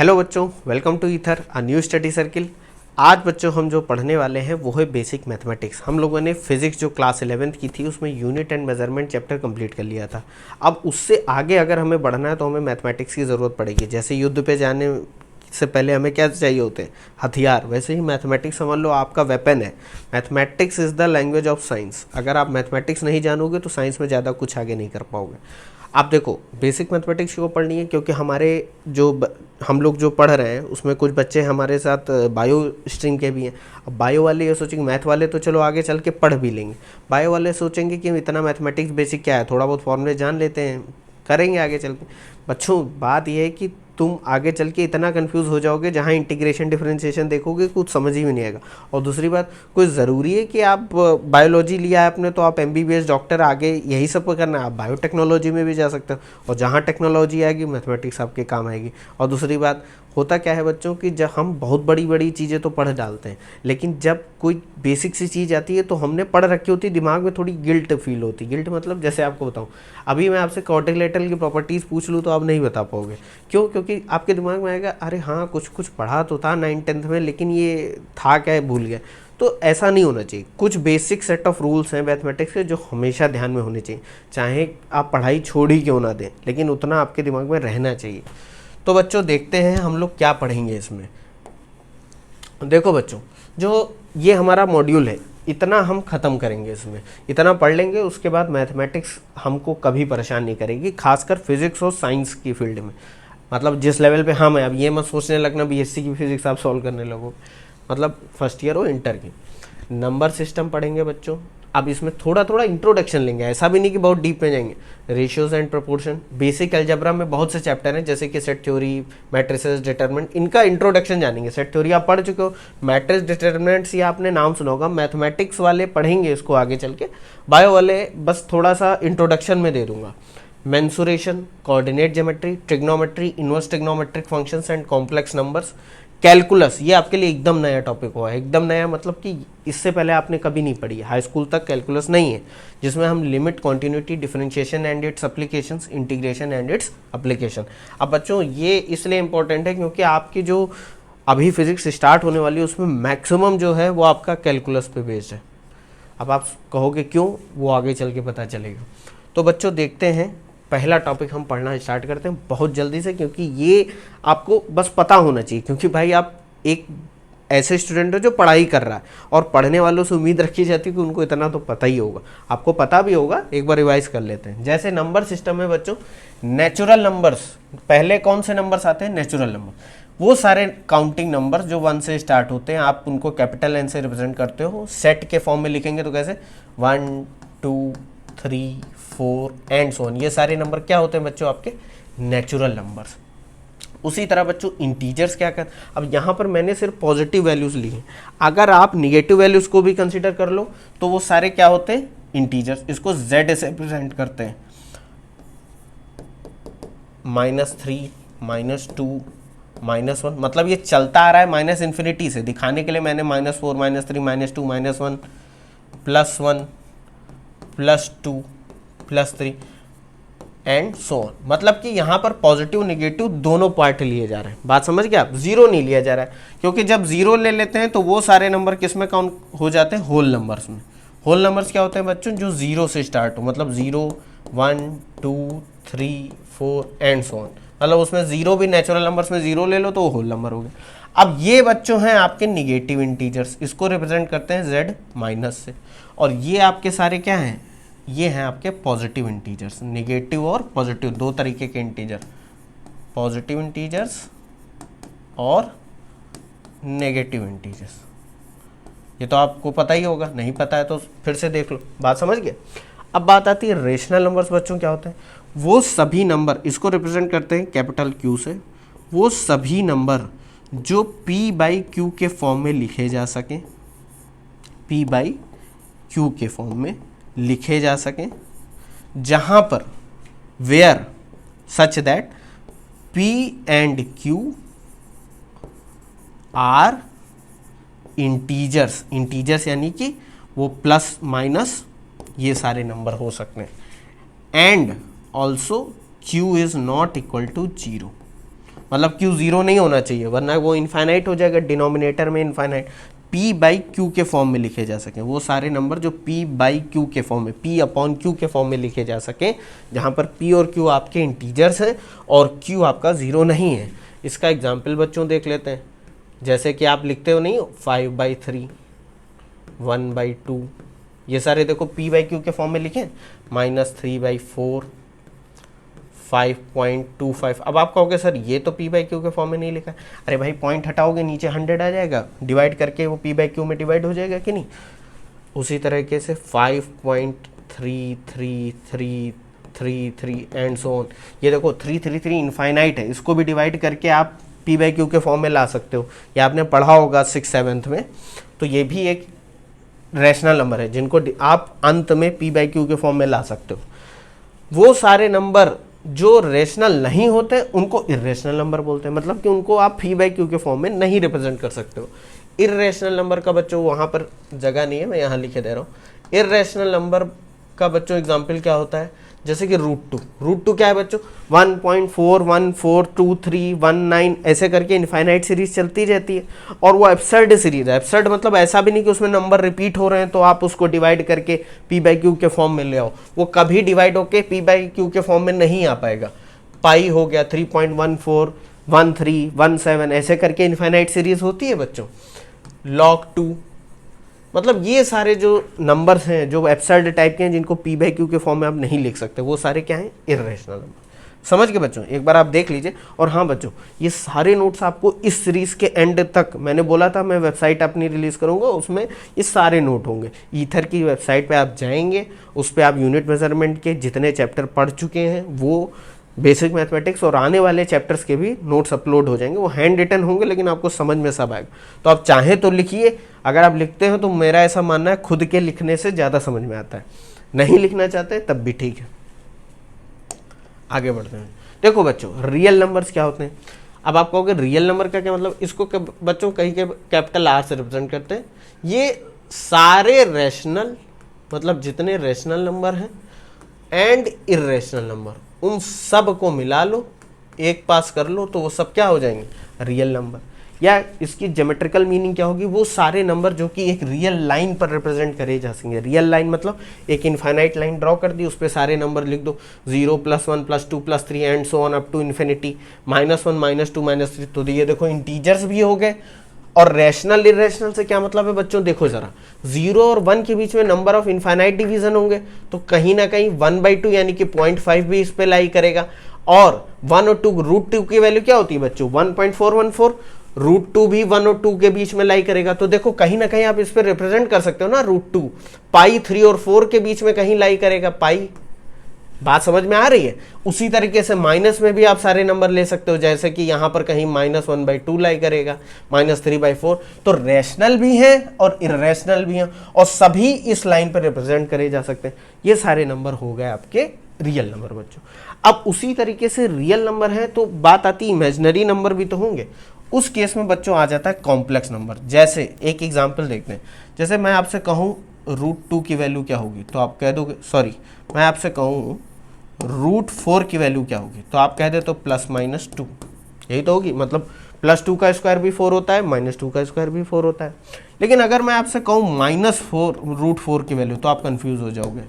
Hello बच्चों, welcome to Ether a new study circle. आज बच्चों हम जो पढ़ने वाले हैं वो है बेसिक मैथमेटिक्स। हम लोगों ने फिजिक्स जो क्लास 11th की थी उसमें unit and measurement chapter complete कर लिया था। अब उससे आगे अगर हमें बढ़ना है तो हमें मैथमेटिक्स की ज़रूरत पड़ेगी। जैसे युद्ध पे जाने से पहले हमें क्या चाहिए होते हैं? हथियार। वैसे ही मैथमेटिक्स समझ लो आपका वेपन है। Mathematics is the language of science. अगर आप मैथमेटिक्स नहीं जानोगे तो साइंस में ज़्यादा कुछ आगे नहीं कर पाओगे। आप देखो, बेसिक मैथमेटिक्स क्यों पढ़नी है? क्योंकि हमारे हम लोग जो पढ़ रहे हैं उसमें कुछ बच्चे हमारे साथ बायो स्ट्रीम के भी हैं। अब बायो वाले ये सोचेंगे, मैथ वाले तो चलो आगे चल के पढ़ भी लेंगे, बायो वाले सोचेंगे कि इतना मैथमेटिक्स बेसिक क्या है, थोड़ा बहुत फॉर्मूले जान लेते हैं, करेंगे आगे चल के। बच्चों, बात यह है कि तुम आगे चल के इतना कंफ्यूज हो जाओगे, जहाँ इंटीग्रेशन डिफरेंशिएशन देखोगे कुछ समझ ही में नहीं आएगा। और दूसरी बात, कोई ज़रूरी है कि आप बायोलॉजी लिया है आपने तो आप एमबीबीएस डॉक्टर आगे यही सब करना है? आप बायोटेक्नोलॉजी में भी जा सकते हो, और जहाँ टेक्नोलॉजी आएगी मैथमेटिक्स आपके काम आएगी। और दूसरी बात, होता क्या है बच्चों कि जब हम बहुत बड़ी बड़ी चीज़ें तो पढ़ डालते हैं, लेकिन जब कोई बेसिक सी चीज़ आती है तो हमने पढ़ रखी होती है, दिमाग में थोड़ी गिल्ट फील होती है। गिल्ट मतलब जैसे आपको बताऊं, अभी मैं आपसे क्वाड्रिलेटरल की प्रॉपर्टीज़ पूछ लूँ तो आप नहीं बता पाओगे। क्यों? क्योंकि आपके दिमाग में आएगा अरे हाँ कुछ कुछ पढ़ा तो था 9th-10th में, लेकिन ये था क्या है भूल गया। तो ऐसा नहीं होना चाहिए। कुछ बेसिक सेट ऑफ रूल्स हैं मैथमेटिक्स के जो हमेशा ध्यान में होने चाहिए, चाहे आप पढ़ाई छोड़ ही क्यों ना दें, लेकिन उतना आपके दिमाग में रहना चाहिए। तो बच्चों देखते हैं हम लोग क्या पढ़ेंगे इसमें। देखो बच्चों, जो ये हमारा मॉड्यूल है इतना हम ख़त्म करेंगे, इसमें इतना पढ़ लेंगे, उसके बाद मैथमेटिक्स हमको कभी परेशान नहीं करेगी, खासकर फिजिक्स और साइंस की फील्ड में। मतलब जिस लेवल पे हम हैं, अब ये मत सोचने लगना बीएससी की फिजिक्स आप सॉल्व करने लगो, मतलब फर्स्ट ईयर हो इंटर की। नंबर सिस्टम पढ़ेंगे बच्चों। अब इसमें थोड़ा थोड़ा इंट्रोडक्शन लेंगे, ऐसा भी नहीं कि बहुत डीप में जाएंगे। Ratios and proportion, basic algebra में बहुत से चैप्टर हैं जैसे कि सेट थ्योरी, मैट्रिसेस, डिटरमिनेंट, इनका इंट्रोडक्शन जानेंगे। सेट थ्योरी आप पढ़ चुके हो, मैट्रिक्स डिटरमिनेंट्स ये आपने नाम सुना होगा। मैथमेटिक्स वाले पढ़ेंगे इसको आगे चल के, बायो वाले बस थोड़ा सा इंट्रोडक्शन में दे दूंगा। Mensuration, coordinate geometry, trigonometry, inverse trigonometric functions and complex numbers, calculus, ये आपके लिए एकदम नया टॉपिक हुआ है। एकदम नया मतलब कि इससे पहले आपने कभी नहीं पढ़ी, हाई स्कूल तक कैलकुलस नहीं है, जिसमें हम limit, continuity, differentiation and it's applications, integration and its application. अब बच्चों ये इसलिए इंपॉर्टेंट है क्योंकि आपकी जो अभी फिजिक्स स्टार्ट होने वाली है उसमें मैक्सिमम जो है वो आपका कैलकुलस पे बेस्ड है। अब आप कहोगे क्यों, वो आगे चल के पता चलेगा। तो बच्चों देखते हैं, पहला टॉपिक हम पढ़ना स्टार्ट करते हैं बहुत जल्दी से, क्योंकि ये आपको बस पता होना चाहिए। क्योंकि भाई आप एक ऐसे स्टूडेंट हो जो पढ़ाई कर रहा है, और पढ़ने वालों से उम्मीद रखी जाती है कि उनको इतना तो पता ही होगा। आपको पता भी होगा, एक बार रिवाइज कर लेते हैं। जैसे नंबर सिस्टम है बच्चों, नेचुरल नंबर्स, पहले कौन से नंबर्स आते हैं? Natural number. वो सारे काउंटिंग नंबर्स जो 1 से स्टार्ट होते हैं, आप उनको कैपिटल एन से रिप्रेजेंट करते हो। सेट के फॉर्म में लिखेंगे तो कैसे? 1 2 3 4 एंड सो ऑन। ये सारे नंबर क्या होते हैं बच्चों? आपके नेचुरल नंबर्स। उसी तरह बच्चों इंटीजर्स क्या कर, अब यहाँ पर मैंने सिर्फ पॉजिटिव वैल्यूज ली हैं, अगर आप निगेटिव वैल्यूज को भी कंसीडर कर लो तो वो सारे क्या होते हैं? इंटीजर्स। इसको जेड से रिप्रेजेंट करते हैं, -3 -2 -1, मतलब ये चलता आ रहा है माइनस इन्फिनिटी से। दिखाने के लिए मैंने -4 -3 -2 -1 +1 +2 +3 एंड सो ऑन। मतलब कि यहाँ पर पॉजिटिव नेगेटिव दोनों पार्ट लिए जा रहे हैं। बात समझ गए आप? जीरो नहीं लिया जा रहा है, क्योंकि जब जीरो ले लेते हैं तो वो सारे नंबर किस में काउंट हो जाते हैं? होल नंबर्स में। होल नंबर्स क्या होते हैं बच्चों? जो जीरो से स्टार्ट हो, मतलब 0 1 2 3 4 एंड सो ऑन। मतलब उसमें जीरो भी, नेचुरल नंबर्स में जीरो ले लो तो वो होल नंबर हो गया। अब ये बच्चों हैं आपके निगेटिव इंटीजर्स, इसको रिप्रेजेंट करते हैं जेड माइनस से। और ये आपके सारे क्या हैं? ये हैं आपके पॉजिटिव इंटीजर्स। नेगेटिव और पॉजिटिव दो तरीके के इंटीजर, पॉजिटिव इंटीजर्स और नेगेटिव इंटीजर्स। ये तो आपको पता ही होगा, नहीं पता है तो फिर से देख लो। बात समझ गए? अब बात आती है रेशनल नंबर्स बच्चों। क्या होते हैं? वो सभी नंबर, इसको रिप्रेजेंट करते हैं कैपिटल क्यू से, वो सभी नंबर जो p/q के फॉर्म में लिखे जा सकें, p/q के फॉर्म में लिखे जा सकें, जहां पर where such that p and q are integers. Integers यानी कि वो प्लस माइनस ये सारे नंबर हो सकते हैं। And also q is not equal to 0। मतलब q जीरो नहीं होना चाहिए वरना वो इनफाइनाइट हो जाएगा, डिनोमिनेटर में इनफाइनाइट। p बाई क्यू के फॉर्म में लिखे जा सकें वो सारे नंबर जो p बाई क्यू के फॉर्म में, p अपॉन क्यू के फॉर्म में लिखे जा सकें, जहाँ पर p और q आपके इंटीजर्स हैं और q आपका ज़ीरो नहीं है। इसका एग्जाम्पल बच्चों देख लेते हैं। जैसे कि आप लिखते हो नहीं 5/3, 1/2, ये सारे देखो p बाई क्यू के फॉर्म में लिखें, -3/4, 5.25। अब आप कहोगे सर ये तो p बाई क्यू के फॉर्म में नहीं लिखा है। अरे भाई पॉइंट हटाओगे नीचे 100 आ जाएगा, डिवाइड करके वो p बाई क्यू में डिवाइड हो जाएगा कि नहीं। उसी तरीके से 5.3333 एंड सो ऑन। ये देखो 333 इनफाइनाइट है, इसको भी डिवाइड करके आप p बाई क्यू के फॉर्म में ला सकते हो। ये आपने पढ़ा होगा 6th-7th में। तो ये भी एक रैशनल नंबर है जिनको आप अंत में p बाई क्यू के फॉर्म में ला सकते हो। वो सारे नंबर जो रेशनल नहीं होते उनको इर्रेशनल नंबर बोलते हैं, मतलब कि उनको आप p बाई क्यू के फॉर्म में नहीं रिप्रेजेंट कर सकते हो। इर्रेशनल नंबर का बच्चों वहाँ पर जगह नहीं है, मैं यहाँ लिखे दे रहा हूँ। इर्रेशनल नंबर का बच्चों एग्जाम्पल क्या होता है, जैसे कि √2 क्या है बच्चों, 1.4142319 ऐसे करके इनफाइनाइट सीरीज चलती रहती है। और वो एब्सर्ड सीरीज है। एब्सर्ड मतलब ऐसा भी नहीं कि उसमें नंबर रिपीट हो रहे हैं तो आप उसको डिवाइड करके p बाई क्यू के फॉर्म में ले आओ, वो कभी डिवाइड होके p बाई क्यू के फॉर्म में नहीं आ पाएगा। पाई हो गया 3.14, 13, 17 ऐसे करके इनफाइनाइट सीरीज होती है बच्चों। log2 मतलब ये सारे जो नंबर्स हैं जो एब्सर्ड टाइप के हैं जिनको p बाई क्यू के फॉर्म में आप नहीं लिख सकते, वो सारे क्या हैं, इर्रेशनल नंबर। समझ गए बच्चों, एक बार आप देख लीजिए। और हाँ बच्चों, ये सारे नोट्स आपको इस सीरीज के एंड तक, मैंने बोला था मैं वेबसाइट अपनी रिलीज करूंगा, उसमें ये सारे नोट होंगे। ईथर की वेबसाइट पे आप जाएंगे, उस पर आप यूनिट मेजरमेंट के जितने चैप्टर पढ़ चुके हैं वो बेसिक मैथमेटिक्स और आने वाले चैप्टर्स के भी नोट्स अपलोड हो जाएंगे। वो हैंड रिटन होंगे लेकिन आपको समझ में सब आएगा। तो आप चाहे तो लिखिए, अगर आप लिखते हो तो मेरा ऐसा मानना है खुद के लिखने से ज़्यादा समझ में आता है। नहीं लिखना चाहते तब भी ठीक है। आगे बढ़ते हैं। देखो बच्चों, रियल नंबर्स क्या होते हैं। अब आप कहोगे रियल नंबर का क्या मतलब, इसको बच्चों कहीं के कैपिटल R से रिप्रेजेंट करते हैं। ये सारे रैशनल, मतलब जितने रैशनल नंबर हैं एंड इर्रेशनल नंबर, उन सब को मिला लो, एक पास कर लो, तो वो सब क्या हो जाएंगे, रियल नंबर। या इसकी ज्योमेट्रिकल मीनिंग क्या होगी, वो सारे नंबर जो कि एक रियल लाइन पर रिप्रेजेंट करे जा सकेंगे। रियल लाइन मतलब एक इनफाइनाइट लाइन ड्रॉ कर दी, उस पर सारे नंबर लिख दो, 0 +1 +2 +3 and so on up to infinity, -1 -2 -3। तो ये देखो इंटीजर्स भी हो गए। और रैशनल इरेशनल से क्या मतलब है बच्चों, देखो जरा, 0 और 1 के बीच में नंबर ऑफ इनफाइनाइट डिवीजन होंगे, तो कहीं ना कहीं 1/2 यानी कि 0.5 भी इस पे लाई करेगा। और 1 और 2, √2 की वैल्यू क्या होती है बच्चों, 1.414, √2 भी 1 और 2 के बीच में लाई करेगा। तो देखो कहीं ना कहीं आप इस पे रिप्रेजेंट कर सकते हो ना, √2। पाई 3 और 4 के बीच में कहीं लाई करेगा, पाई। बात समझ में आ रही है। उसी तरीके से माइनस में भी आप सारे नंबर ले सकते हो, जैसे कि यहां पर कहीं -1/2 लाई करेगा, -3/4। तो रैशनल भी है और इर्रेशनल भी है, और सभी इस लाइन पर रिप्रेजेंट करे जा सकते हैं। ये सारे नंबर हो गए आपके रियल नंबर बच्चों। अब उसी तरीके से रियल नंबर है तो बात आती है इमेजिनरी नंबर भी तो होंगे। उस केस में बच्चों आ जाता है कॉम्प्लेक्स नंबर। जैसे एक एग्जाम्पल देखते हैं, जैसे मैं आपसे कहूँ √2 की वैल्यू क्या होगी, तो आप कह दोगे, सॉरी मैं आपसे कहूँ √4 की वैल्यू क्या होगी, तो आप कह दे तो +-2, यही तो होगी। मतलब +2 का स्क्वायर भी 4 होता है, -2 का स्क्वायर भी 4 होता है। लेकिन अगर मैं आपसे कहूँ -4 की वैल्यू, तो आप कंफ्यूज हो जाओगे,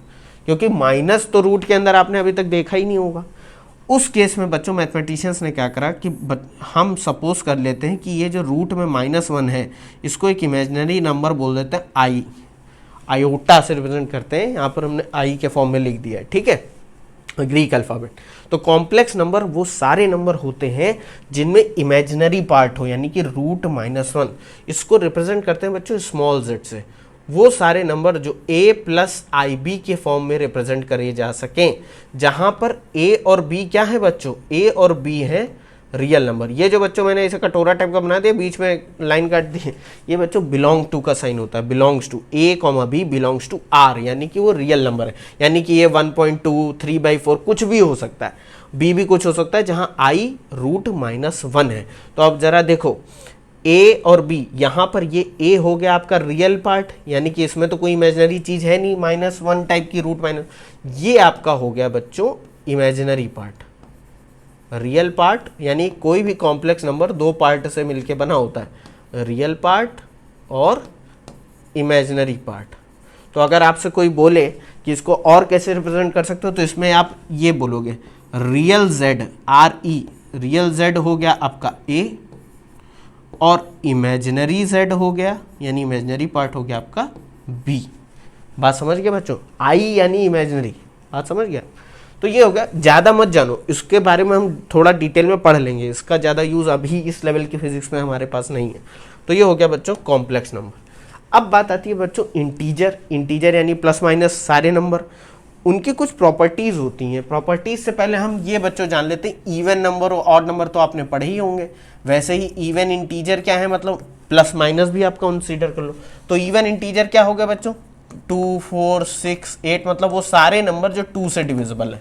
क्योंकि माइनस तो रूट के अंदर आपने अभी तक देखा ही नहीं होगा। उस केस में बच्चों मैथमेटिशियंस ने क्या करा कि हम सपोज कर लेते हैं कि ये जो रूट में -1 है, इसको एक इमेजिनरी नंबर बोल देते हैं आई, आयोटा से रिप्रेजेंट करते हैं। यहाँ पर हमने आई के फॉर्म में लिख दिया है, ठीक है, ग्रीक अल्फाबेट। तो कॉम्प्लेक्स नंबर वो सारे नंबर होते हैं जिनमें इमेजिनरी पार्ट हो, यानी कि √-1, इसको रिप्रेजेंट करते हैं बच्चों स्मॉल z से। वो सारे नंबर जो a + IB के फॉर्म में रिप्रेजेंट करे जा सकें, जहां पर a और b क्या है बच्चों, a और b है रियल नंबर। ये जो बच्चों मैंने इसे कटोरा टाइप का बना दिया, बीच में लाइन काट दी है, ये बच्चों बिलोंग टू का साइन होता है। Belongs to a, b belongs to r, यानी कि वो रियल नंबर है। यानी कि ये 1.2, 3/4 कुछ भी हो सकता है, b भी कुछ हो सकता है, जहां i √-1 है। तो अब जरा देखो a और b, यहाँ पर ये a हो गया आपका रियल पार्ट, यानी कि इसमें तो कोई इमेजिनरी चीज है नहीं, -1 टाइप की √-, ये आपका हो गया बच्चों इमेजिनरी पार्ट। रियल पार्ट यानी कोई भी कॉम्प्लेक्स नंबर दो पार्ट से मिलके बना होता है, रियल पार्ट और इमेजिनरी पार्ट। तो अगर आपसे कोई बोले कि इसको और कैसे रिप्रेजेंट कर सकते हो, तो इसमें आप ये बोलोगे real Z, RE, real Z हो गया आपका A, और इमेजिनरी जेड हो गया यानी इमेजिनरी पार्ट हो गया आपका B। बात समझ गए बच्चों? I यानी इमेजिनरी, बात समझ गया? तो ये हो गया, ज़्यादा मत जानो, इसके बारे में हम थोड़ा डिटेल में पढ़ लेंगे, इसका ज़्यादा यूज़ अभी इस लेवल की फिजिक्स में हमारे पास नहीं है। तो ये हो गया बच्चों कॉम्प्लेक्स नंबर। अब बात आती है बच्चों इंटीजर। इंटीजर यानी प्लस माइनस सारे नंबर, उनकी कुछ प्रॉपर्टीज़ होती हैं। प्रॉपर्टीज़ से पहले हम ये बच्चों जान लेते हैं, इवन नंबर और ऑड नंबर तो आपने पढ़े ही होंगे। वैसे ही इवन इंटीजर क्या है, मतलब प्लस माइनस भी आपका कंसीडर कर लो। तो इवन इंटीजर क्या हो गया बच्चों, 2, 4, 6, 8, मतलब वो सारे नंबर जो 2 से डिविजिबल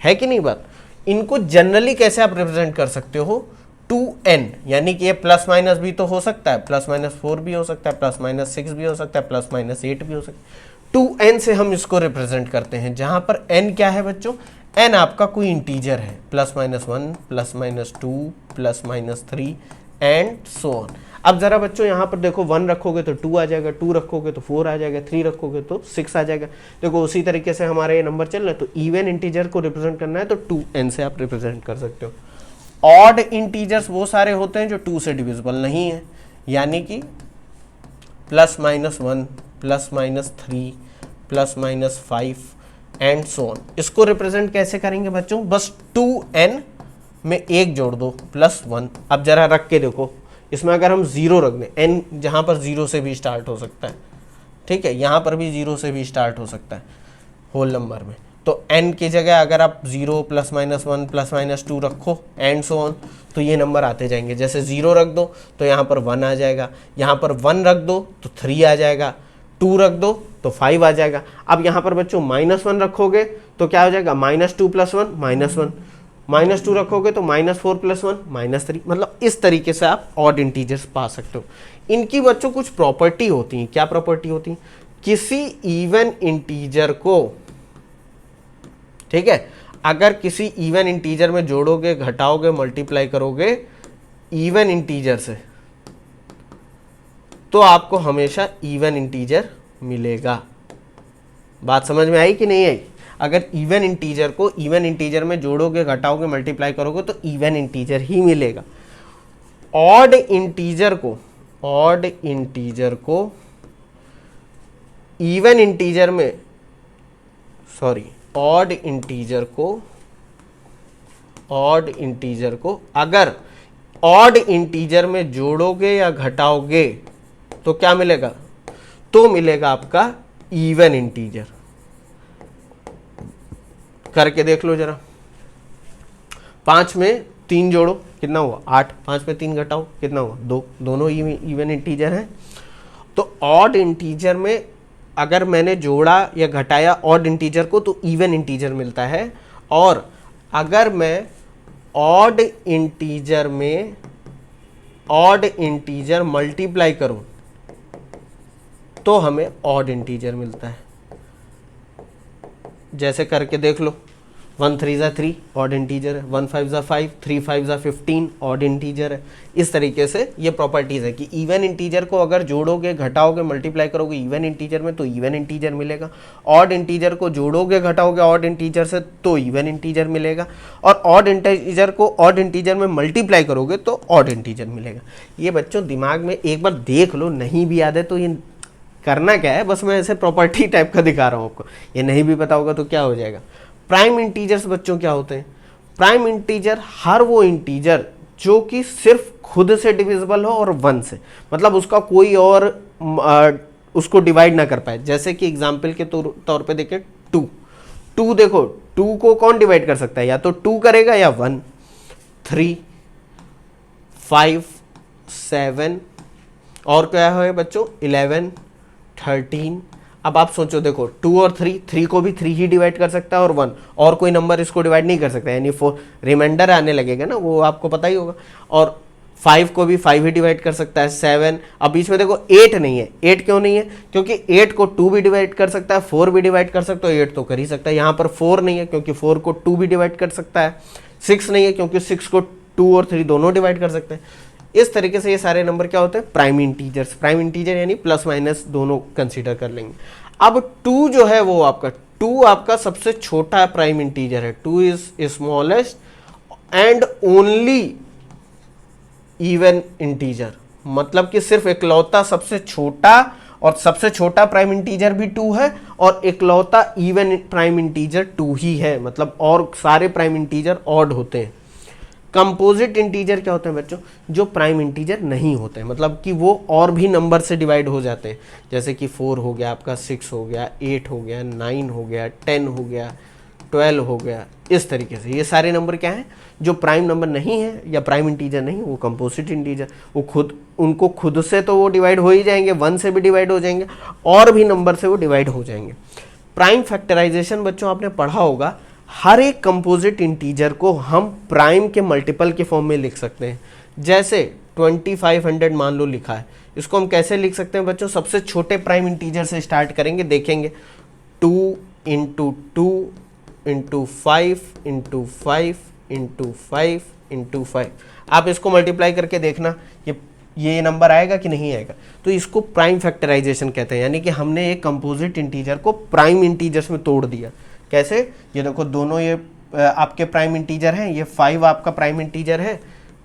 है कि नहीं बात? इनको जनरली कैसे आप रिप्रेजेंट कर सकते हो, 2n, यानी कि ये प्लस माइनस भी तो हो सकता है, प्लस माइनस 4 भी हो सकता है, प्लस माइनस 6 भी हो सकता है, प्लस माइनस 8 भी हो सकता है। 2n से हम इसको रिप्रेजेंट करते हैं, जहां पर n क्या है बच्चों, n आपका कोई इंटीजर है, plus minus 1, plus minus 2, plus minus 3 and so on. अब जरा बच्चों यहाँ पर देखो, 1 रखोगे तो 2 आ जाएगा, 2 रखोगे तो 4 आ जाएगा, 3 रखोगे तो 6 आ जाएगा। देखो उसी तरीके से हमारे ये नंबर चल रहे हैं। तो इवन इंटीजर को रिप्रेजेंट करना है तो 2n से आप रिप्रेजेंट कर सकते हो। ऑड इंटीजर्स वो सारे होते हैं जो 2 से डिविजिबल नहीं है, यानी कि plus minus 1, plus minus 3, plus minus 5 and so on. इसको रिप्रेजेंट कैसे करेंगे बच्चों, बस 2n में 1 जोड़ दो, प्लस 1। अब जरा रख के देखो, इसमें अगर हम 0 रख दें, n जहाँ पर 0 से भी स्टार्ट हो सकता है, ठीक है, यहाँ पर भी 0 से भी स्टार्ट हो सकता है होल नंबर में। तो n की जगह अगर आप 0, प्लस माइनस 1, प्लस माइनस 2 रखो एंड सो ऑन, तो ये नंबर आते जाएंगे। जैसे 0 रख दो तो यहाँ पर 1 आ जाएगा, यहाँ पर 1 रख दो तो 3 आ जाएगा, 2 रख दो तो 5 आ जाएगा। अब यहाँ पर बच्चों -1 रखोगे तो क्या हो जाएगा, -2 + 1 -1, -2 रखोगे तो -4 + 1 -3। मतलब इस तरीके से आप ऑड इंटीजर्स पा सकते हो। इनकी बच्चों कुछ प्रॉपर्टी होती हैं। क्या प्रॉपर्टी होती है, किसी इवन इंटीजर को, ठीक है, अगर किसी इवन इंटीजर में जोड़ोगे, घटाओगे, मल्टीप्लाई करोगे इवन इंटीजर से, तो आपको हमेशा इवन इंटीजर मिलेगा। बात समझ में आई कि नहीं आई? अगर इवन इंटीजर को इवन इंटीजर में जोड़ोगे, घटाओगे, मल्टीप्लाई करोगे तो इवन इंटीजर ही मिलेगा। ऑड इंटीजर को इवन इंटीजर में, सॉरी, ऑड इंटीजर को अगर ऑड इंटीजर में जोड़ोगे या घटाओगे तो क्या मिलेगा, तो मिलेगा आपका इवन इंटीजर। करके देख लो जरा, 5 में 3 जोड़ो कितना हुआ 8, 5 में 3 घटाओ कितना हुआ 2, दोनों इवन इंटीजर हैं। तो ऑड इंटीजर में अगर मैंने जोड़ा या घटाया ऑड इंटीजर को तो इवन इंटीजर मिलता है, और अगर मैं ऑड इंटीजर में ऑड इंटीजर मल्टीप्लाई करूं तो हमें ऑड इंटीजर मिलता है। जैसे करके देख लो, 1 3 ज़ा 3 ऑड इंटीजर है, 1 5 ज़ा 5, 3 5 ज़ा 15 ऑड इंटीजर है। इस तरीके से ये प्रॉपर्टीज है कि इवन इंटीजर को अगर जोड़ोगे, घटाओगे, मल्टीप्लाई करोगे इवन इंटीजर में तो इवन इंटीजर मिलेगा। ऑड इंटीजर को जोड़ोगे, घटाओगे ऑड इंटीजर से तो इवन इंटीजर मिलेगा, और ऑड इंटीजर को ऑड इंटीजर में मल्टीप्लाई करोगे तो ऑड इंटीजर मिलेगा। ये बच्चों दिमाग में एक बार देख लो, नहीं भी याद है तो ये करना क्या है, बस मैं ऐसे प्रॉपर्टी टाइप का दिखा रहा हूँ आपको। ये नहीं भी पता होगा तो क्या हो जाएगा। प्राइम इंटीजर्स बच्चों क्या होते हैं, प्राइम इंटीजर हर वो इंटीजर जो कि सिर्फ खुद से डिविजिबल हो और 1 से, मतलब उसका कोई और उसको डिवाइड ना कर पाए। जैसे कि एग्जाम्पल के तौर पे देखें 2 देखो, 2 को कौन डिवाइड कर सकता है, या तो 2 करेगा या 1, 3 5 7 और क्या है बच्चों 11 13। अब आप सोचो, देखो 2 और 3 को भी 3 ही डिवाइड कर सकता है और 1, और कोई नंबर इसको डिवाइड नहीं कर सकता, यानी 4 रिमाइंडर आने लगेगा ना, वो आपको पता ही होगा। और 5 को भी 5 ही डिवाइड कर सकता है, 7। अब बीच में देखो 8 नहीं है। 8 क्यों नहीं है, क्योंकि 8 को 2 भी डिवाइड कर सकता है, 4 भी डिवाइड कर सकता है, 8 तो कर ही सकता है। यहाँ पर 4 नहीं है क्योंकि 4 को 2 भी डिवाइड कर सकता है, 6 नहीं है क्योंकि 6 को 2 और 3 दोनों डिवाइड कर सकते हैं। इस तरीके से ये सारे नंबर क्या होते हैं, प्राइम इंटीजर्स। प्राइम इंटीजर यानी प्लस माइनस दोनों कंसीडर कर लेंगे। अब 2 जो है वो आपका 2 आपका सबसे छोटा प्राइम इंटीजर है। 2 is smallest and only even integer, मतलब कि सिर्फ इकलौता सबसे छोटा, और सबसे छोटा प्राइम इंटीजर भी 2 है और इकलौता इवन प्राइम इंटीजर 2 ही है, मतलब और सारे प्राइम इंटीजर ऑड होते हैं। कंपोजिट इंटीजर क्या होते हैं बच्चों, जो प्राइम इंटीजर नहीं होते हैं, मतलब कि वो और भी नंबर से डिवाइड हो जाते हैं, जैसे कि 4 हो गया आपका, 6 हो गया, 8 हो गया, 9 हो गया, 10 हो गया, 12 हो गया। इस तरीके से ये सारे नंबर क्या हैं, जो प्राइम नंबर नहीं है या प्राइम इंटीजर नहीं, वो कंपोजिट इंटीजर, वो उनको खुद से तो वो डिवाइड हो ही जाएंगे, 1 से भी डिवाइड हो जाएंगे और भी नंबर से वो डिवाइड हो जाएंगे। प्राइम फैक्टराइजेशन बच्चों आपने पढ़ा होगा, हर एक कंपोजिट इंटीजर को हम प्राइम के मल्टीपल के फॉर्म में लिख सकते हैं। जैसे 2500 मान लो लिखा है, इसको हम कैसे लिख सकते हैं बच्चों, सबसे छोटे प्राइम इंटीजर से स्टार्ट करेंगे, देखेंगे 2 into 2 into 5 into 5 into 5 into 5। आप इसको मल्टीप्लाई करके देखना ये नंबर आएगा कि नहीं आएगा। तो इसको प्राइम फैक्टराइजेशन कहते हैं, यानी कि हमने एक कंपोजिट इंटीजर को प्राइम इंटीजर्स में तोड़ दिया। कैसे, ये देखो दोनों ये आपके प्राइम इंटीजर हैं, ये 5 आपका प्राइम इंटीजर है,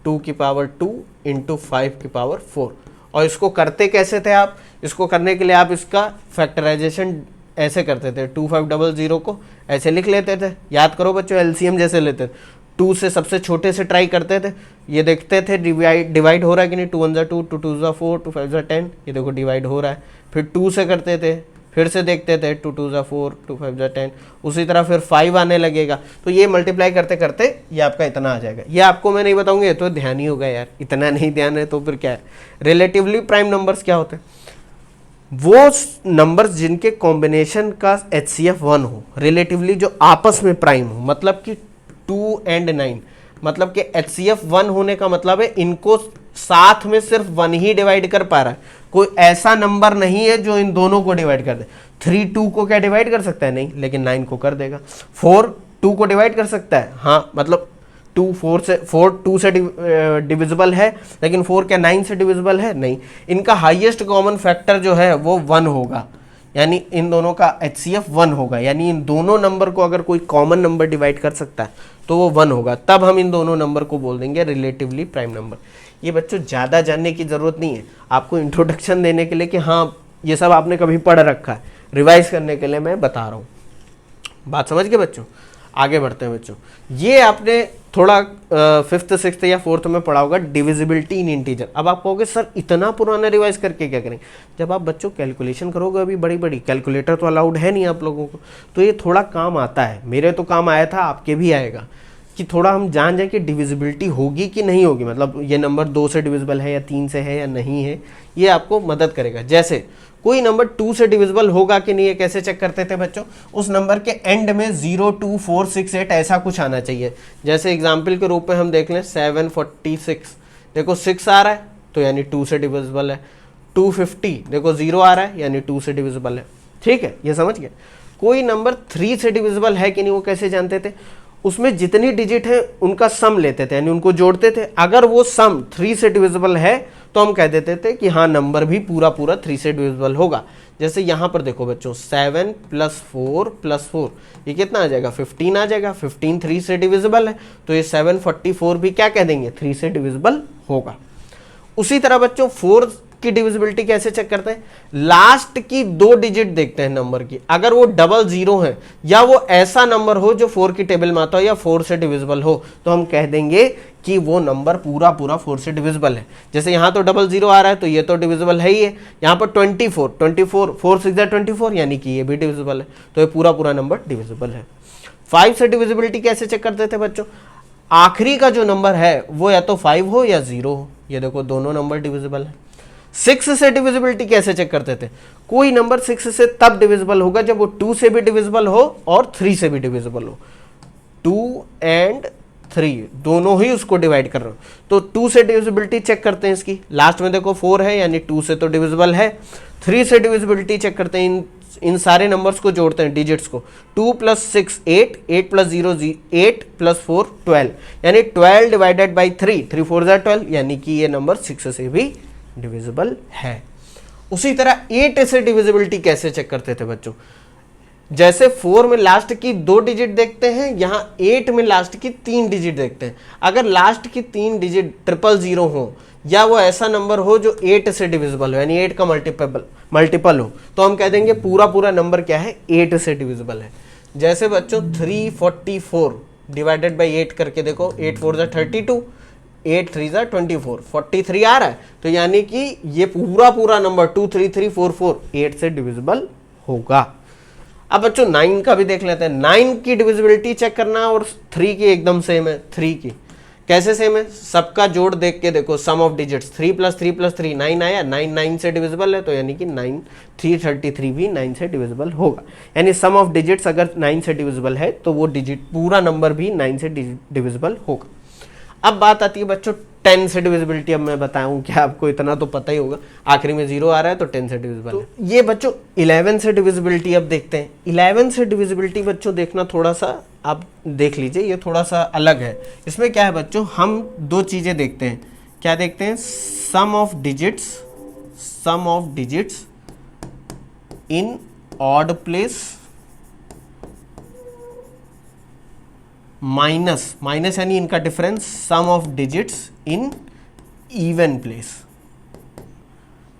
2 की पावर 2 इंटू 5 की पावर 4। और इसको करते कैसे थे आप, इसको करने के लिए आप इसका फैक्टराइजेशन ऐसे करते थे, 2500 को ऐसे लिख लेते थे, याद करो बच्चों, एलसीएम जैसे लेते थे, 2 से सबसे छोटे से ट्राई करते थे, ये देखते थे डिवाइड हो रहा है कि नहीं, 2 1 2, 2 2 4, 2 5 10, ये देखो डिवाइड हो रहा है। फिर 2 से करते थे, फिर से देखते थे 2 2 4, 2 5 10, उसी तरह फिर 5 आने लगेगा। तो ये मल्टीप्लाई करते करते ये आपका इतना आ जाएगा। ये आपको मैं नहीं बताऊंगा, ये तो ध्यान ही होगा यार, इतना नहीं ध्यान है तो फिर क्या है। रिलेटिवली प्राइम नंबर्स क्या होते हैं, वो नंबर्स जिनके कॉम्बिनेशन का HCF 1 हो, रिलेटिवली जो आपस में प्राइम हो, मतलब कि 2 and 9, मतलब कि HCF 1 होने का मतलब है इनको साथ में सिर्फ 1 ही डिवाइड कर पा रहा है, कोई ऐसा नंबर नहीं है जो इन दोनों को डिवाइड कर दे। 3 2 को क्या डिवाइड कर सकता है, नहीं, लेकिन 9 को कर देगा। 4 2 को डिवाइड कर सकता है, हाँ, मतलब 4 2 से डिविजिबल है, लेकिन 4 क्या 9 से डिविजिबल है, नहीं। इनका हाईएस्ट कॉमन फैक्टर जो है वो 1 होगा, यानी इन दोनों का HCF 1 होगा, यानी इन दोनों नंबर को अगर कोई कॉमन नंबर डिवाइड कर सकता है तो वो 1 होगा, तब हम इन दोनों नंबर को बोल देंगे रिलेटिवली प्राइम नंबर। ये बच्चों ज़्यादा जानने की ज़रूरत नहीं है, आपको इंट्रोडक्शन देने के लिए कि हाँ ये सब आपने कभी पढ़ रखा है, रिवाइज करने के लिए मैं बता रहा हूँ। बात समझ गए बच्चों, आगे बढ़ते हैं बच्चों। ये आपने थोड़ा 5th 6th या 4th में पढ़ा होगा, डिविजिबिलिटी इन इंटीजर। अब आप कहोगे सर इतना पुराना रिवाइज करके क्या करें, जब आप बच्चों कैलकुलेशन करोगे, अभी बड़ी बड़ी कैलकुलेटर तो अलाउड है नहीं आप लोगों को, तो ये थोड़ा काम आता है, मेरे तो काम आया था, आपके भी आएगा, कि थोड़ा हम जान जाए कि डिविजिबिलिटी होगी कि नहीं होगी, मतलब ये नंबर 2 से डिविजिबल है या 3 से है या नहीं है, ये आपको मदद करेगा। जैसे कोई नंबर 2 से डिविजिबल होगा कि नहीं है, कैसे चेक करते थे बच्चों, उस नंबर के एंड में 0 2 4 6 8 ऐसा कुछ आना चाहिए। जैसे एग्जाम्पल के रूप में हम देख लें 746, देखो 6 आ रहा है तो यानी 2 से डिविजिबल है। 250 देखो 0 आ रहा है यानी 2 से डिविजिबल है। ठीक है, ये समझ गए। कोई नंबर 3 से डिविजिबल है कि नहीं, वो कैसे जानते थे, उसमें जितनी डिजिट है उनका सम लेते थे, यानी उनको जोड़ते थे। अगर वो सम 3 से डिविजिबल है तो हम कह देते थे कि हाँ नंबर भी पूरा पूरा 3 से डिविजिबल होगा। जैसे यहाँ पर देखो बच्चों 7 + 4 + 4 ये कितना आ जाएगा, 15 आ जाएगा। 15 3 से डिविजिबल है तो ये 744 भी क्या कह देंगे, 3 से डिविजिबल होगा। उसी तरह बच्चों 4 की डिविजिबिलिटी कैसे चेक करते हैं, लास्ट की 2 डिजिट देखते हैं नंबर की, अगर वो डबल 0 है या वो ऐसा नंबर हो जो 4 की टेबल में आता हो या 4 से डिविजिबल हो, तो हम कह देंगे कि वो नंबर पूरा पूरा 4 से डिविजिबल है। जैसे यहाँ तो डबल 0 आ रहा है तो ये तो डिविजिबल है ही है। यहाँ पर 24 4 6 24 यानी कि ये भी डिविजिबल है, तो ये पूरा पूरा नंबर डिविजिबल है। 5 से डिविजिबिलिटी कैसे चेक करते थे बच्चों, आखिरी का जो नंबर है वो या तो 5 हो या 0 हो, ये देखो दोनों नंबर डिविजिबल है। 6 से डिविजिबिलिटी कैसे चेक करते थे, कोई नंबर 6 से तब डिविजिबल होगा जब वो 2 से भी डिविजिबल हो और 3 से भी डिविजिबल हो। 2 and 3 दोनों ही उसको डिवाइड कर रहे हो, तो 2 से डिविजिबिलिटी चेक करते हैं इसकी, लास्ट में देखो 4 है यानी 2 से तो डिविजिबल है। 3 से डिविजिबिलिटी चेक करते हैं, इन इन सारे नंबर्स को जोड़ते हैं, डिजिट्स को, 2 + 6 8, 8 + 0 8 + 4 12, यानी 12 डिवाइडेड बाई 3, 3 4 ज़ा 12, यानी कि ये नंबर 6 से भी डिविजिबल है। उसी तरह 8 से डिविजिबिलिटी कैसे चेक करते थे बच्चों, जैसे 4 में लास्ट की 2 डिजिट देखते हैं, यहाँ 8 में लास्ट की 3 डिजिट देखते हैं। अगर लास्ट की 3 डिजिट 000 हो या वो ऐसा नंबर हो जो 8 से डिविजिबल हो, यानी 8 का मल्टीपल हो, तो हम कह देंगे पूरा नंबर क्या है, 8 से डिविजिबल है। जैसे बच्चों 344 डिवाइडेड बाई 8 करके देखो, 8 4 ज़ा 32, 8 3 ज़ा 24, 43 आ रहा है, तो यानी कि ये पूरा नंबर 23344 8 से डिविजिबल होगा। अब बच्चों 9 का भी देख लेते हैं। 9 की डिविजिबिलिटी चेक करना और 3 की एकदम सेम है। 3 की कैसे सेम है, सबका जोड़ देख के देखो, सम ऑफ डिजिट्स 3 + 3 + 3 9 आया, 9 9 से डिविजिबल है, तो यानी कि 9 333 भी 9 से डिविजिबल होगा। यानी सम ऑफ डिजिट्स अगर 9 से डिविजिबल है तो वो डिजिट पूरा नंबर भी 9 से डिविजिबल होगा। अब बात आती है बच्चों 10 से डिविजिबिलिटी। अब मैं बताऊं क्या, आपको इतना तो पता ही होगा, आखिरी में 0 आ रहा है तो 10 से डिविजिबल है। ये बच्चों 11 से डिविजिबिलिटी अब देखते हैं। 11 से डिविजिबिलिटी बच्चों देखना, थोड़ा सा आप देख लीजिए, ये थोड़ा सा अलग है। इसमें क्या है बच्चों, हम 2 चीजें देखते हैं। क्या देखते हैं, sum of digits in odd place minus यानी इनका difference, sum of digits in even place.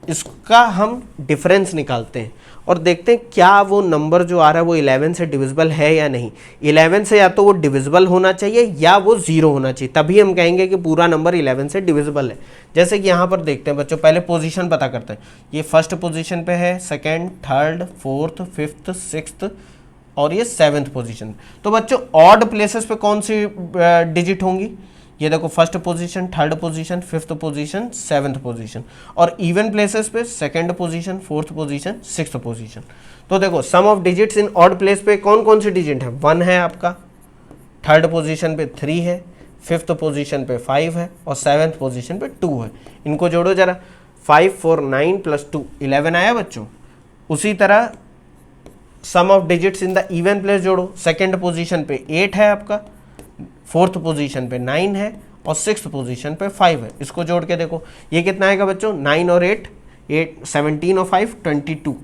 इसका हम डिफरेंस निकालते हैं और देखते हैं क्या वो नंबर जो आ रहा है वो 11 से डिविजिबल है या नहीं। 11 से या तो वो डिविजिबल होना चाहिए या वो 0 होना चाहिए, तभी हम कहेंगे कि पूरा नंबर 11 से डिविजिबल है। जैसे कि यहाँ पर देखते हैं बच्चों, पहले पोजीशन पता करते हैं। ये फर्स्ट पोजीशन पे है, second, third, fourth, fifth, sixth और ये 7th पोजीशन। तो बच्चों ऑड प्लेसेस पे कौन सी डिजिट होंगी, ये देखो first position, third position, fifth position, 7th position. और इवन प्लेसेस पे second position, fourth position, 6th position. तो देखो sum of digits in odd place पे कौन कौन सी डिजिट है, 1 है आपका, थर्ड पोजीशन पे 3 है, फिफ्थ पोजीशन पे 5 है और 7th पोजीशन पे 2 है। इनको जोड़ो जरा, 5 4 9 + 2 11 आया बच्चों। उसी तरह sum of digits in the even place जोड़ो, सेकंड पोजीशन पे 8 है आपका, फोर्थ पोजीशन पे 9 है और 6th पोजीशन पे 5 है। इसको जोड़ के देखो ये कितना आएगा बच्चों, 9 और 8 17 और 5 22।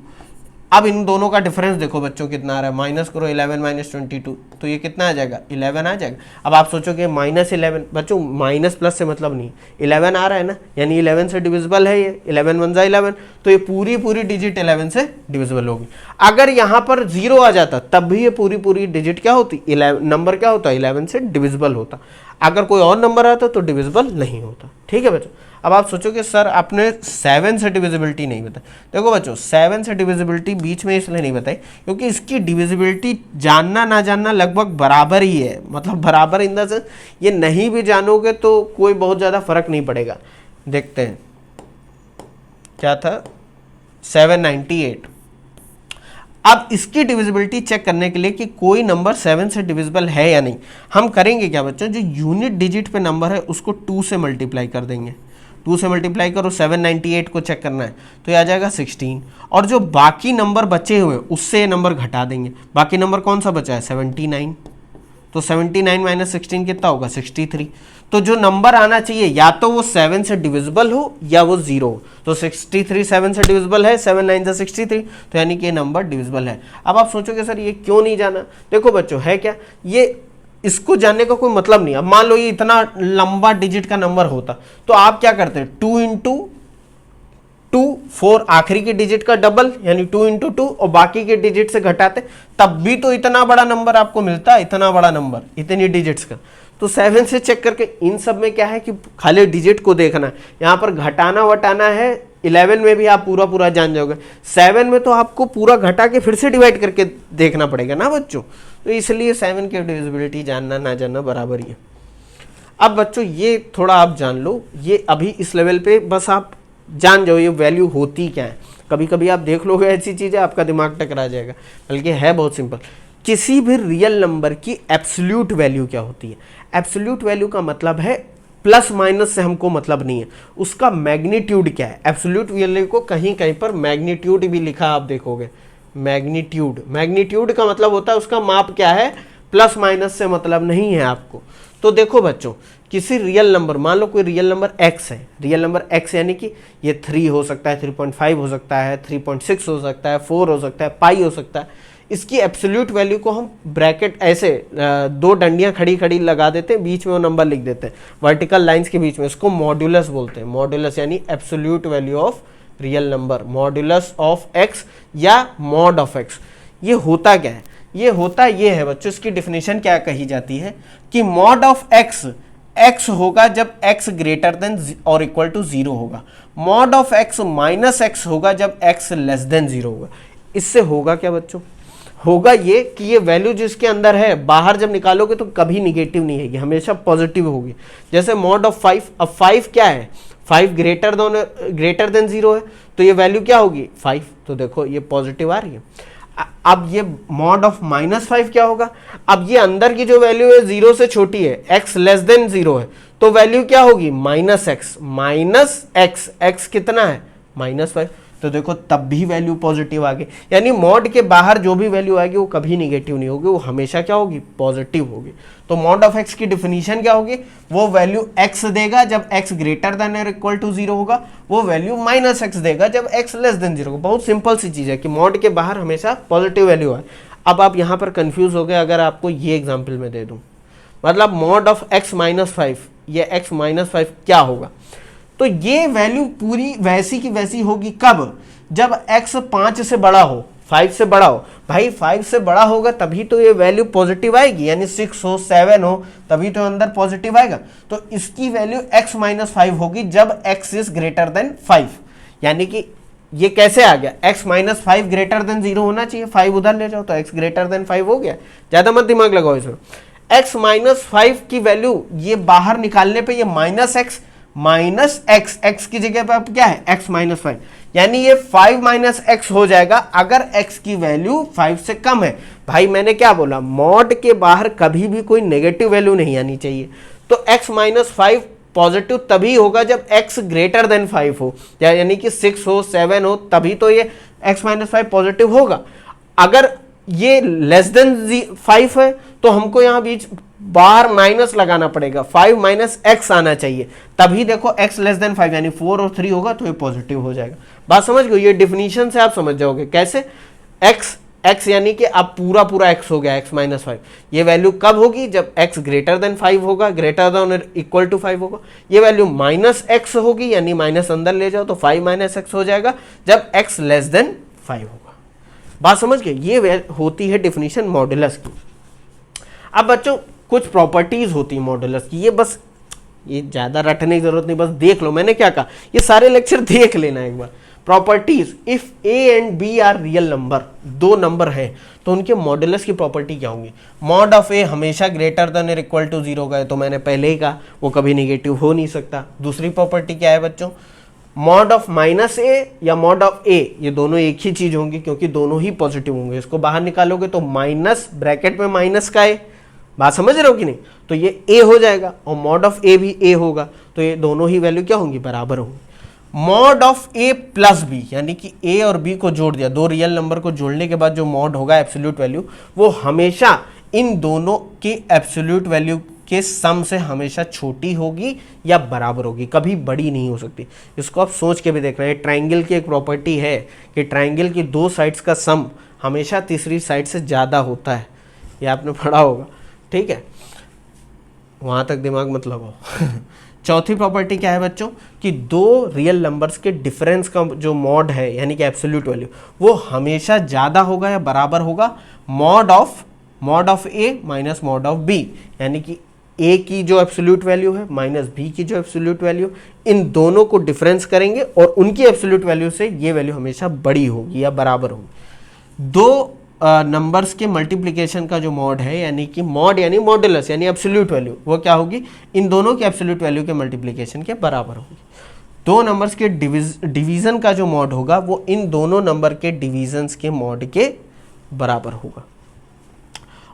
अब इन दोनों का डिफरेंस देखो बच्चों कितना आ रहा है, माइनस करो 11 - 22, तो ये कितना आ जाएगा, 11 आ जाएगा। अब आप सोचोगे -11, बच्चों माइनस प्लस से मतलब नहीं, 11 आ रहा है ना, यानी 11 से डिविजिबल है ये, 11 1 ज़ा 11, तो ये पूरी डिजिट 11 से डिविजिबल होगी। अगर यहाँ पर 0 आ जाता तब भी ये पूरी डिजिट क्या होती, 11 नंबर क्या होता, 11 से डिविजिबल होता। अगर कोई और नंबर आता तो डिविजिबल नहीं होता। ठीक है बच्चों। अब आप सोचोगे सर आपने 7 से डिविजिबिलिटी नहीं बताई। देखो बच्चों 7 से डिविजिबिलिटी बीच में इसलिए नहीं बताई क्योंकि इसकी डिविजिबिलिटी जानना ना जानना लगभग बराबर ही है, मतलब बराबर इन द सेंस ये नहीं भी जानोगे तो कोई बहुत ज़्यादा फर्क नहीं पड़ेगा। देखते हैं क्या था, 798। अब इसकी डिविजिबिलिटी चेक करने के लिए कि कोई नंबर 7 से डिविजिबल है या नहीं, हम करेंगे क्या बच्चों, जो यूनिट डिजिट पे नंबर है उसको 2 से मल्टीप्लाई कर देंगे। 2 से मल्टीप्लाई करो, 798 को चेक करना है तो ये आ जाएगा 16। और जो बाकी नंबर बचे हुए उससे ये नंबर घटा देंगे। बाकी नंबर कौन सा बचा है, 79। तो 79 - 16 कितना होगा, 63। तो जो नंबर आना चाहिए या तो वो 7 से डिविजिबल हो या वो 0 हो। तो 63 7 से डिविजिबल है, 7 9 = 63, तो यानी कि ये नंबर डिविजिबल है। अब आप सोचोगे सर ये क्यों नहीं जाना, देखो बच्चों है क्या, ये इसको जानने का कोई मतलब नहीं। अब मान लो ये इतना लंबा डिजिट का नंबर होता तो आप क्या करते हैं, 2 × 2 4 आखिरी के डिजिट का डबल यानी 2 × 2 और बाकी के डिजिट से घटाते, तब भी तो इतना बड़ा नंबर आपको मिलता है, इतना बड़ा नंबर इतनी डिजिट्स का। तो 7 से चेक करके, इन सब में क्या है कि खाली डिजिट को देखना है, यहाँ पर घटाना वटाना है। 11 में भी आप पूरा जान जाओगे, 7 में तो आपको पूरा घटा के फिर से डिवाइड करके देखना पड़ेगा ना बच्चों। तो इसलिए 7 की डिविजिबिलिटी जानना ना जानना बराबर ही है। अब बच्चों ये थोड़ा आप जान लो, ये अभी इस लेवल पे बस आप जान जाओ ये वैल्यू होती क्या है। कभी कभी आप देख लोगे ऐसी चीज़ें आपका दिमाग टकरा जाएगा, बल्कि है बहुत सिंपल। किसी भी रियल नंबर की एब्सोल्यूट वैल्यू क्या होती है, एब्सोल्यूट वैल्यू का मतलब है प्लस माइनस से हमको मतलब नहीं है, उसका मैग्नीट्यूड क्या है। एब्सोल्यूट वैल्यू को कहीं कहीं पर मैग्नीट्यूड भी लिखा आप देखोगे, मैग्नीट्यूड, मैग्नीट्यूड का मतलब होता है उसका माप क्या है, प्लस माइनस से मतलब नहीं है आपको। तो देखो बच्चों, किसी रियल नंबर, मान लो कोई रियल नंबर x है, रियल नंबर x यानी कि ये 3 हो सकता है, 3.5 हो सकता है, 3.6 हो सकता है, 4 हो सकता है, पाई हो सकता है। इसकी एब्सोल्यूट वैल्यू को हम ब्रैकेट ऐसे दो डंडियां खड़ी खड़ी लगा देते हैं, बीच में वो नंबर लिख देते हैं वर्टिकल लाइंस के बीच में, इसको मॉड्यूलस बोलते हैं। मॉड्यूलस यानी absolute value of real number, modulus of x या मॉड ऑफ x। ये होता क्या है, ये होता ये है बच्चों, इसकी डेफिनेशन क्या कही जाती है कि मॉड ऑफ x, x होगा जब x ग्रेटर देन और इक्वल टू 0 होगा, mod of x minus x होगा जब x लेस देन 0 होगा। इससे होगा क्या बच्चों, होगा ये कि ये वैल्यू जिसके अंदर है बाहर जब निकालोगे तो कभी निगेटिव नहीं है, हमेशा पॉजिटिव होगी। जैसे मॉड ऑफ 5, अब 5 क्या है, 5 ग्रेटर देन 0 है, तो ये वैल्यू क्या होगी 5, तो देखो ये पॉजिटिव आ रही है। अब ये मॉड ऑफ -5 क्या होगा, अब ये अंदर की जो वैल्यू है 0 से छोटी है, x लेस देन 0 है, तो वैल्यू क्या होगी -x, x कितना है -5, तो देखो तब भी वैल्यू पॉजिटिव आ गई। यानी मॉड के बाहर जो भी वैल्यू आएगी वो कभी निगेटिव नहीं होगी, वो हमेशा क्या होगी, पॉजिटिव होगी। तो मॉड ऑफ x की डिफिनीशन क्या होगी, वो वैल्यू x देगा जब x ग्रेटर देन और इक्वल टू 0 होगा, वो वैल्यू -x देगा जब x लेस देन 0 होगा। बहुत सिंपल सी चीज है कि मॉड के बाहर हमेशा पॉजिटिव वैल्यू आए। अब आप यहाँ पर कंफ्यूज हो गए, अगर आपको ये एग्जाम्पल में दे दूं, मतलब मॉड ऑफ x -5, ये x -5 क्या होगा, तो ये वैल्यू पूरी वैसी की वैसी होगी कब, जब x 5 से बड़ा हो, 5 से बड़ा हो। भाई 5 से बड़ा होगा तभी तो ये वैल्यू पॉजिटिव आएगी, यानी 6 हो 7 हो तभी तो अंदर पॉजिटिव आएगा। तो इसकी वैल्यू x -5 होगी जब x इज ग्रेटर देन 5। यानी कि ये कैसे आ गया, x -5 ग्रेटर देन 0 होना चाहिए, 5 उधर ले जाओ तो x ग्रेटर देन 5 हो गया। ज्यादा मत दिमाग लगाओ इसमें। x -5 की वैल्यू ये बाहर निकालने पे ये -x की जगह पे अब क्या है x -5, यानी ये 5 - x हो जाएगा अगर x की वैल्यू 5 से कम है। भाई मैंने क्या बोला, मॉड के बाहर कभी भी कोई नेगेटिव वैल्यू नहीं आनी चाहिए। तो x -5 पॉजिटिव तभी होगा जब x ग्रेटर देन 5 हो, यानी कि 6 हो 7 हो तभी तो ये x -5 पॉजिटिव होगा। अगर ये लेस देन 5 है तो हमको यहां बीच बाहर माइनस लगाना पड़ेगा, 5 - x आना चाहिए, तभी देखो x लेस देन 5 यानी 4 और 3 होगा तो ये पॉजिटिव हो जाएगा। बात समझ गए, ये डिफिनीशन से आप समझ जाओगे कैसे। x यानी कि अब पूरा x हो गया, x -5, ये वैल्यू कब होगी, जब x ग्रेटर देन 5 होगा, ग्रेटर देन इक्वल टू 5 होगा। ये वैल्यू -x होगी, यानी माइनस अंदर ले जाओ तो 5 - x हो जाएगा जब x लेस देन 5 होगा। बात समझ गए, ये होती है डिफिनीशन मॉडुलस की। अब बच्चों कुछ प्रॉपर्टीज होती है मॉडुलस की, ये बस ये ज्यादा रटने की जरूरत नहीं, बस देख लो मैंने क्या कहा, ये सारे लेक्चर देख लेना एक बार। Properties, if a and b are real number, दो नंबर है तो उनके मॉडुलस की प्रॉपर्टी क्या होंगी। मॉड ऑफ a हमेशा ग्रेटर देन और इक्वल टू 0 का है, तो मैंने पहले ही कहा वो कभी निगेटिव हो नहीं सकता। दूसरी प्रॉपर्टी क्या है बच्चों, मॉड ऑफ -a या मॉड ऑफ a, ये दोनों एक ही चीज होंगी क्योंकि दोनों ही पॉजिटिव होंगे। इसको बाहर निकालोगे तो माइनस, ब्रैकेट में माइनस का है, बात समझ रहे हो कि नहीं, तो ये a हो जाएगा और मॉड ऑफ a भी a होगा, तो ये दोनों ही वैल्यू क्या होंगी, बराबर होंगी। Mod of a plus b, यानी कि a और b को जोड़ दिया, दो रियल नंबर को जोड़ने के बाद जो मॉड होगा एब्सोल्यूट वैल्यू, वो हमेशा इन दोनों की एब्सोल्यूट वैल्यू के सम से हमेशा छोटी होगी या बराबर होगी, कभी बड़ी नहीं हो सकती। इसको आप सोच के भी देख रहे हैं, ट्राइंगल की एक प्रॉपर्टी है कि ट्राइंगल की दो साइड्स का सम हमेशा तीसरी साइड से ज़्यादा होता है, ये आपने पढ़ा होगा, ठीक है, वहाँ तक दिमाग मत लगाओ। चौथी प्रॉपर्टी क्या है बच्चों, कि दो रियल नंबर्स के डिफरेंस का जो मॉड है यानी कि एब्सोल्यूट वैल्यू, वो हमेशा ज़्यादा होगा या बराबर होगा mod of a minus mod of b, यानी कि a की जो एब्सोल्यूट वैल्यू है माइनस b की जो एब्सोल्यूट वैल्यू, इन दोनों को डिफरेंस करेंगे और उनकी एब्सोल्यूट वैल्यू से ये वैल्यू हमेशा बड़ी होगी या बराबर होगी। दो नंबर्स के मल्टीप्लिकेशन का जो मॉड है, यानी कि मॉड यानी मॉडुलस यानी एब्सोल्यूट वैल्यू, वो क्या होगी, इन दोनों की एब्सोल्यूट वैल्यू के मल्टीप्लिकेशन के बराबर होगी। दो नंबर्स के डिवीजन का जो मॉड होगा वो इन दोनों नंबर के डिवीजन्स के मॉड के बराबर होगा।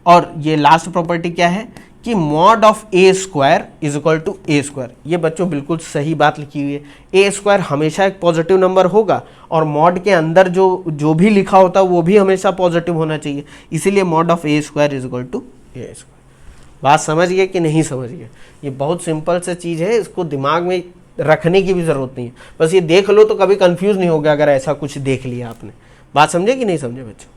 और ये लास्ट प्रॉपर्टी क्या है कि mod of A square is equal to A square. ये बच्चों बिल्कुल सही बात लिखी हुई है, ए स्क्वायर हमेशा एक पॉजिटिव नंबर होगा और मॉड के अंदर जो भी लिखा होता है वो भी हमेशा पॉजिटिव होना चाहिए, इसीलिए mod of A square is equal to A square. बात समझ गए कि नहीं समझ गए? ये बहुत सिंपल सा चीज़ है, इसको दिमाग में रखने की भी ज़रूरत नहीं है, बस ये देख लो तो कभी कंफ्यूज नहीं होगा अगर ऐसा कुछ देख लिया आपने। बात समझे कि नहीं समझे बच्चों?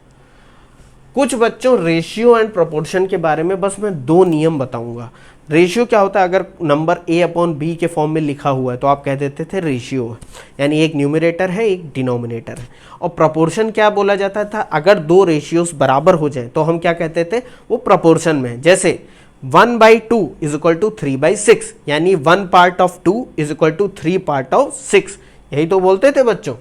कुछ बच्चों रेशियो एंड प्रोपोर्शन के बारे में बस मैं 2 नियम बताऊंगा। रेशियो क्या होता है, अगर नंबर a अपॉन बी के फॉर्म में लिखा हुआ है तो आप कह देते थे रेशियो है, यानी एक न्यूमरेटर है एक डिनोमिनेटर है। और प्रोपोर्शन क्या बोला जाता था, अगर 2 रेशियोस बराबर हो जाए तो हम क्या कहते थे, वो प्रोपोर्शन में है। जैसे 1/2 इज इक्वल टू 3/6, यानी 1 part of 2 is equal to 3 part of 6, यही तो बोलते थे बच्चों।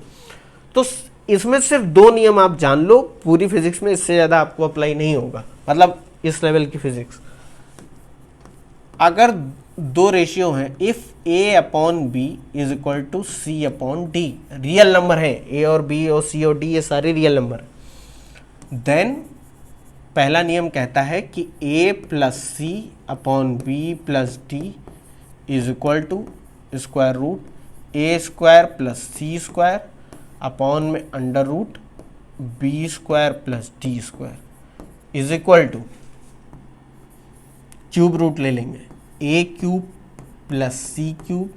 तो इसमें सिर्फ 2 नियम आप जान लो, पूरी फिजिक्स में इससे ज़्यादा आपको अप्लाई नहीं होगा, मतलब इस लेवल की फिजिक्स। अगर 2 रेशियो हैं, if a upon B is equal to C upon D, real number है a और b और c और d, ये सारे रियल नंबर, देन पहला नियम कहता है कि a plus c upon b plus d is equal to square root a square plus c square upon में under root b square plus d square is equal to, cube root ले लेंगे, a cube plus c cube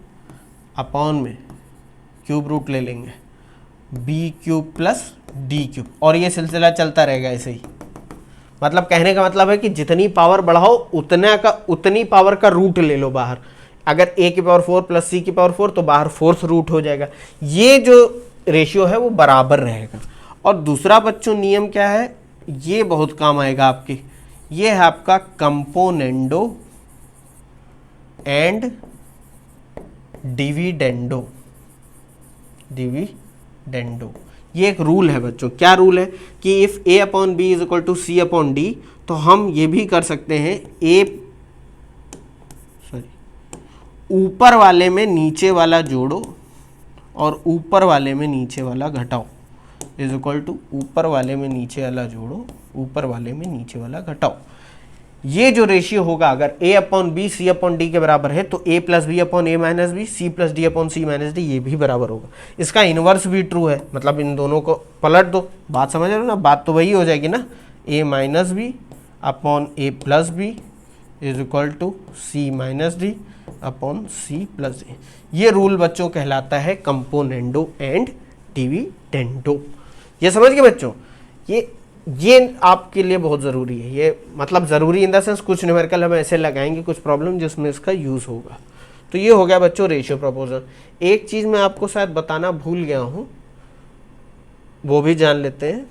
upon में cube root ले लेंगे b cube plus d cube, और ये सिलसिला चलता रहेगा ऐसे ही। मतलब कहने का मतलब है कि जितनी पावर बढ़ाओ उतनी पावर का रूट ले लो बाहर। अगर a की पावर 4 प्लस सी की पावर 4 तो बाहर 4th रूट हो जाएगा। ये जो रेशियो है वो बराबर रहेगा। और दूसरा बच्चों नियम क्या है, ये बहुत काम आएगा आपके, ये है आपका कंपोनेंडो एंड डिविडेंडो। ये एक रूल है बच्चों। क्या रूल है कि if a upon B is equal to C upon D, तो हम ये भी कर सकते हैं ऊपर वाले में नीचे वाला जोड़ो और ऊपर वाले में नीचे वाला घटाओ इज इक्वल टू ऊपर वाले में नीचे वाला जोड़ो ऊपर वाले में नीचे वाला घटाओ। ये जो रेशियो होगा, अगर a upon B C upon D के बराबर है तो a plus B upon A minus B, C plus D upon C minus D, ये भी बराबर होगा। इसका इन्वर्स भी ट्रू है, मतलब इन दोनों को पलट दो। बात समझ रहे हो ना? बात तो वही हो जाएगी ना, a minus B upon A plus B is equal to C minus D upon C plus D. ये रूल बच्चों कहलाता है कंपोनेंडो एंड डिविडेंडो। ये समझ गए बच्चों? ये आपके लिए बहुत ज़रूरी है। ये मतलब ज़रूरी इन द सेंस कुछ न्यूमेरिकल हम ऐसे लगाएंगे कुछ प्रॉब्लम जिसमें इसका यूज़ होगा। तो ये हो गया बच्चों रेशियो प्रोपोर्शन। एक चीज़ मैं आपको शायद बताना भूल गया हूँ, वो भी जान लेते हैं।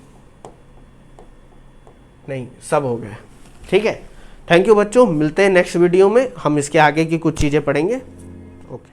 नहीं, सब हो गया। ठीक है, थैंक यू बच्चों, मिलते हैं नेक्स्ट वीडियो में। हम इसके आगे की कुछ चीज़ें पढ़ेंगे। ओके।